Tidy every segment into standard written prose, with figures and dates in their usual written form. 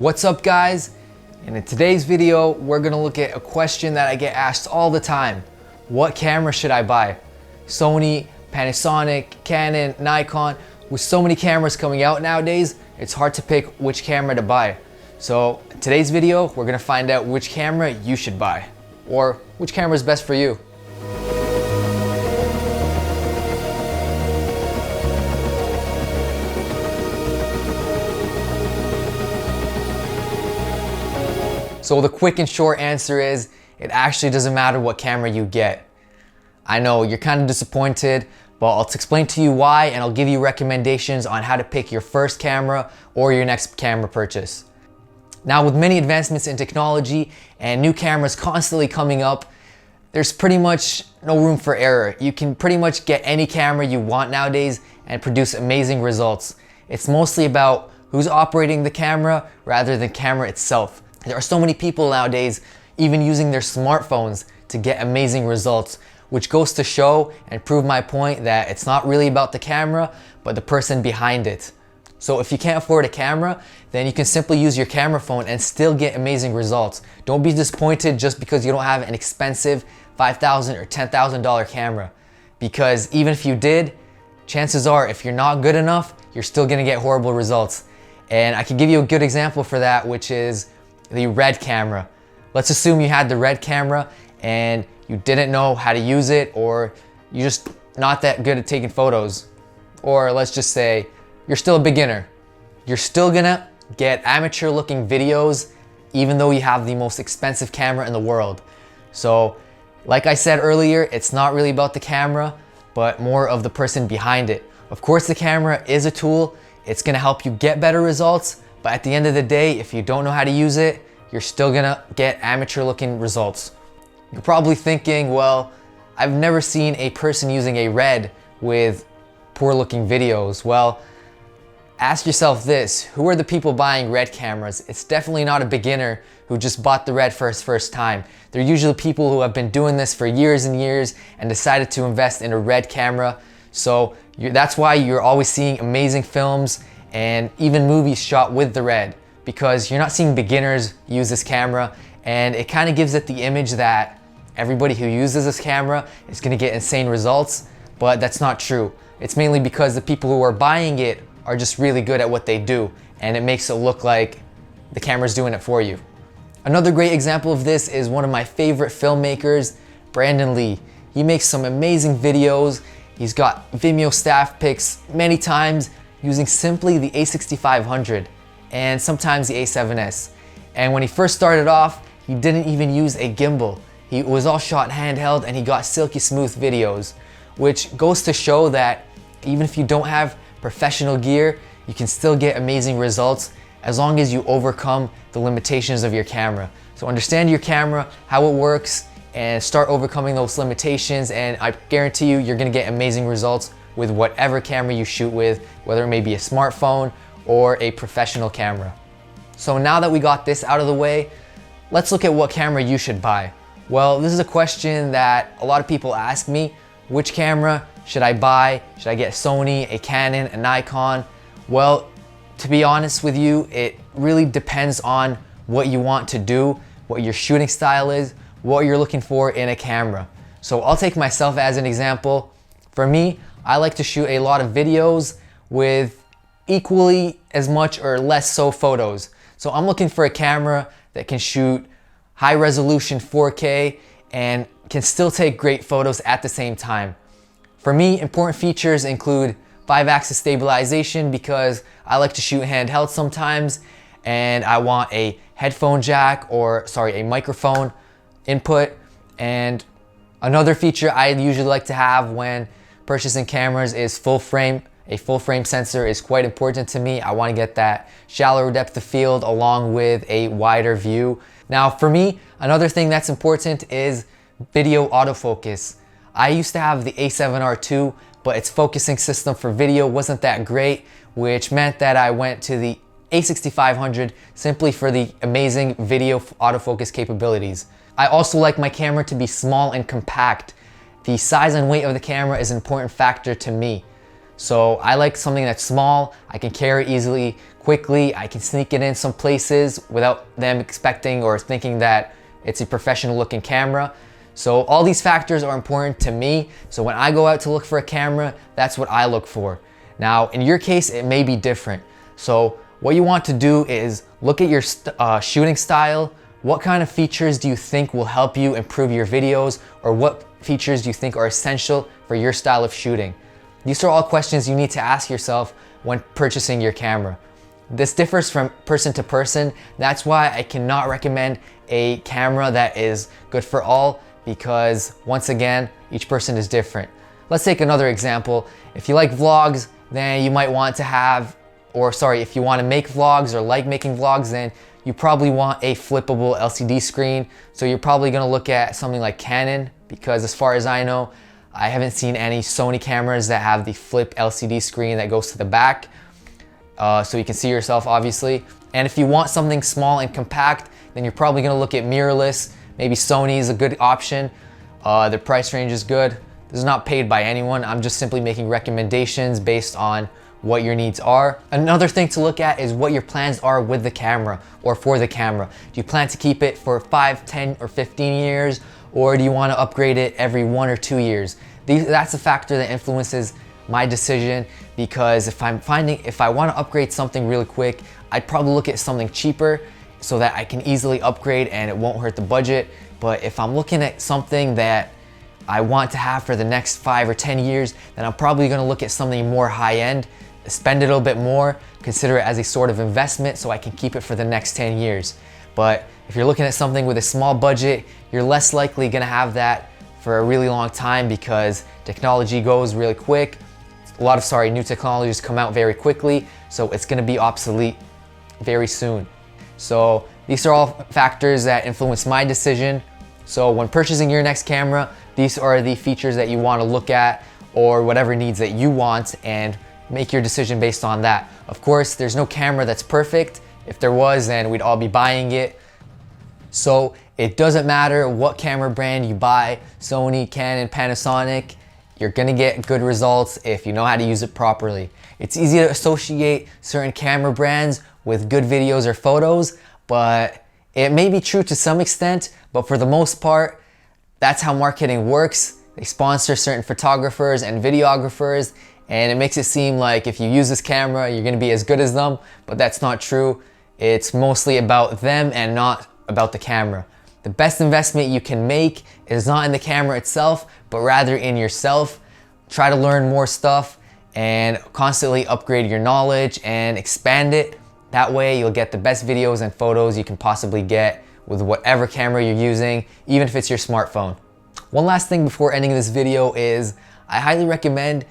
What's up, guys? And in today's video, we're gonna look at a question that I get asked all the time. What camera should I buy? Sony, Panasonic, Canon, Nikon. With so many cameras coming out nowadays, it's hard to pick which camera to buy. So in today's video, we're gonna find out which camera you should buy, or which camera is best for you. So the quick and short answer is, it actually doesn't matter what camera you get. I know you're kind of disappointed, but I'll explain to you why, and I'll give you recommendations on how to pick your first camera or your next camera purchase. Now, with many advancements in technology and new cameras constantly coming up, there's pretty much no room for error. You can pretty much get any camera you want nowadays and produce amazing results. It's mostly about who's operating the camera rather than camera itself. There are so many people nowadays even using their smartphones to get amazing results, which goes to show and prove my point that it's not really about the camera, but the person behind it. So if you can't afford a camera, then you can simply use your camera phone and still get amazing results. Don't be disappointed just because you don't have an expensive $5,000 or $10,000 camera, because even if you did, chances are if you're not good enough, you're still gonna get horrible results. And I can give you a good example for that, which is the Red camera. Let's assume you had the Red camera and you didn't know how to use it, or you're just not that good at taking photos. Or let's just say you're still a beginner. You're still gonna get amateur looking videos even though you have the most expensive camera in the world. So like I said earlier, it's not really about the camera, but more of the person behind it. Of course, the camera is a tool. It's gonna help you get better results, but at the end of the day, if you don't know how to use it, you're still gonna get amateur looking results. You're probably thinking, well, I've never seen a person using a Red with poor looking videos. Well, ask yourself this: who are the people buying Red cameras? It's definitely not a beginner who just bought the Red for his first time. They're usually people who have been doing this for years and years and decided to invest in a Red camera. So that's why you're always seeing amazing films and even movies shot with the Red, because you're not seeing beginners use this camera, and it kind of gives it the image that everybody who uses this camera is gonna get insane results, but that's not true. It's mainly because the people who are buying it are just really good at what they do, and it makes it look like the camera's doing it for you. Another great example of this is one of my favorite filmmakers, Brandon Lee. He makes some amazing videos. He's got Vimeo staff picks many times using simply the A6500 and sometimes the A7S. And when he first started off, he didn't even use a gimbal. He was all shot handheld and he got silky smooth videos, which goes to show that even if you don't have professional gear, you can still get amazing results as long as you overcome the limitations of your camera. So understand your camera, how it works, and start overcoming those limitations, and I guarantee you, you're gonna get amazing results with whatever camera you shoot with, whether it may be a smartphone or a professional camera. So now that we got this out of the way, let's look at what camera you should buy. Well, this is a question that a lot of people ask me. Which camera should I buy? Should I get Sony, a Canon, a Nikon? Well, to be honest with you, it really depends on what you want to do, what your shooting style is, what you're looking for in a camera. So I'll take myself as an example. For me, I like to shoot a lot of videos with equally as much or less so photos. So I'm looking for a camera that can shoot high resolution 4K and can still take great photos at the same time. For me, important features include 5-axis stabilization, because I like to shoot handheld sometimes and I want a headphone jack, or a microphone input. And another feature I usually like to have when purchasing cameras is full frame. A full frame sensor is quite important to me. I want to get that shallower depth of field along with a wider view. Now for me, another thing that's important is video autofocus. I used to have the A7R II, but its focusing system for video wasn't that great, which meant that I went to the A6500 simply for the amazing video autofocus capabilities. I also like my camera to be small and compact. The size and weight of the camera is an important factor to me. So I like something that's small, I can carry easily, quickly. I can sneak it in some places without them expecting or thinking that it's a professional looking camera. So all these factors are important to me. So when I go out to look for a camera, that's what I look for. Now, in your case, it may be different. So what you want to do is look at your shooting style. What kind of features do you think will help you improve your videos, or what features do you think are essential for your style of shooting? These are all questions you need to ask yourself when purchasing your camera. This differs from person to person. That's why I cannot recommend a camera that is good for all, because once again, each person is different. Let's take another example. If you like vlogs, then you might want to have, if you want to make vlogs or like making vlogs, then you probably want a flippable LCD screen. So you're probably gonna look at something like Canon, because as far as I know, I haven't seen any Sony cameras that have the flip LCD screen that goes to the back. So you can see yourself, obviously. And if you want something small and compact, then you're probably gonna look at mirrorless. Maybe Sony is a good option. Their price range is good. This is not paid by anyone. I'm just simply making recommendations based on what your needs are. Another thing to look at is what your plans are with the camera or for the camera. Do you plan to keep it for 5, 10, or 15 years? Or do you want to upgrade it every 1 or 2 years? That's a factor that influences my decision, because if I want to upgrade something really quick, I'd probably look at something cheaper so that I can easily upgrade and it won't hurt the budget. But if I'm looking at something that I want to have for the next 5 or 10 years, then I'm probably going to look at something more high-end, spend a little bit more, consider it as a sort of investment so I can keep it for the next 10 years. But if you're looking at something with a small budget, you're less likely gonna have that for a really long time, because technology goes really quick. A lot of, new technologies come out very quickly, so it's gonna be obsolete very soon. So these are all factors that influence my decision. So when purchasing your next camera, these are the features that you wanna look at, or whatever needs that you want, and make your decision based on that. Of course, there's no camera that's perfect. If there was, then we'd all be buying it. So it doesn't matter what camera brand you buy, Sony, Canon, Panasonic, you're gonna get good results if you know how to use it properly. It's easy to associate certain camera brands with good videos or photos, but it may be true to some extent, but for the most part, that's how marketing works. They sponsor certain photographers and videographers, and it makes it seem like if you use this camera, you're gonna be as good as them, but that's not true. It's mostly about them and not about the camera. The best investment you can make is not in the camera itself, but rather in yourself. Try to learn more stuff and constantly upgrade your knowledge and expand it. That way you'll get the best videos and photos you can possibly get with whatever camera you're using, even if it's your smartphone. One last thing before ending this video is I highly recommend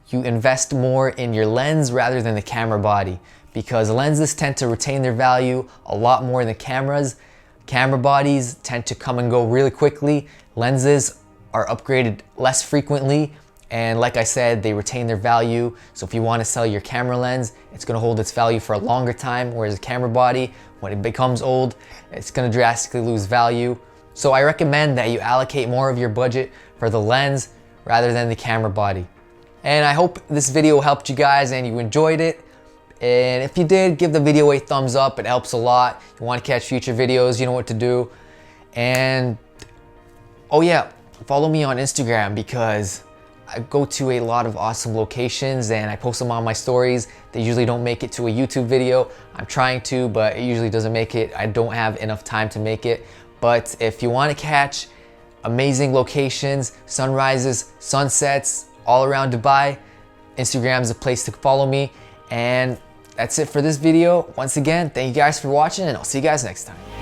you invest more in your lens rather than the camera body, because lenses tend to retain their value a lot more than cameras. Camera bodies tend to come and go really quickly. Lenses are upgraded less frequently, and like I said, they retain their value. So if you want to sell your camera lens, it's going to hold its value for a longer time, whereas a camera body, when it becomes old, it's going to drastically lose value. So I recommend that you allocate more of your budget for the lens rather than the camera body. And I hope this video helped you guys and you enjoyed it. And if you did, give the video a thumbs up. It helps a lot. If you want to catch future videos, you know what to do. And oh yeah, follow me on Instagram, because I go to a lot of awesome locations and I post them on my stories. They usually don't make it to a YouTube video. I'm trying to, but it usually doesn't make it. I don't have enough time to make it. But if you want to catch amazing locations, sunrises, sunsets, all around Dubai, Instagram is a place to follow me. And that's it for this video. Once again, thank you guys for watching, and I'll see you guys next time.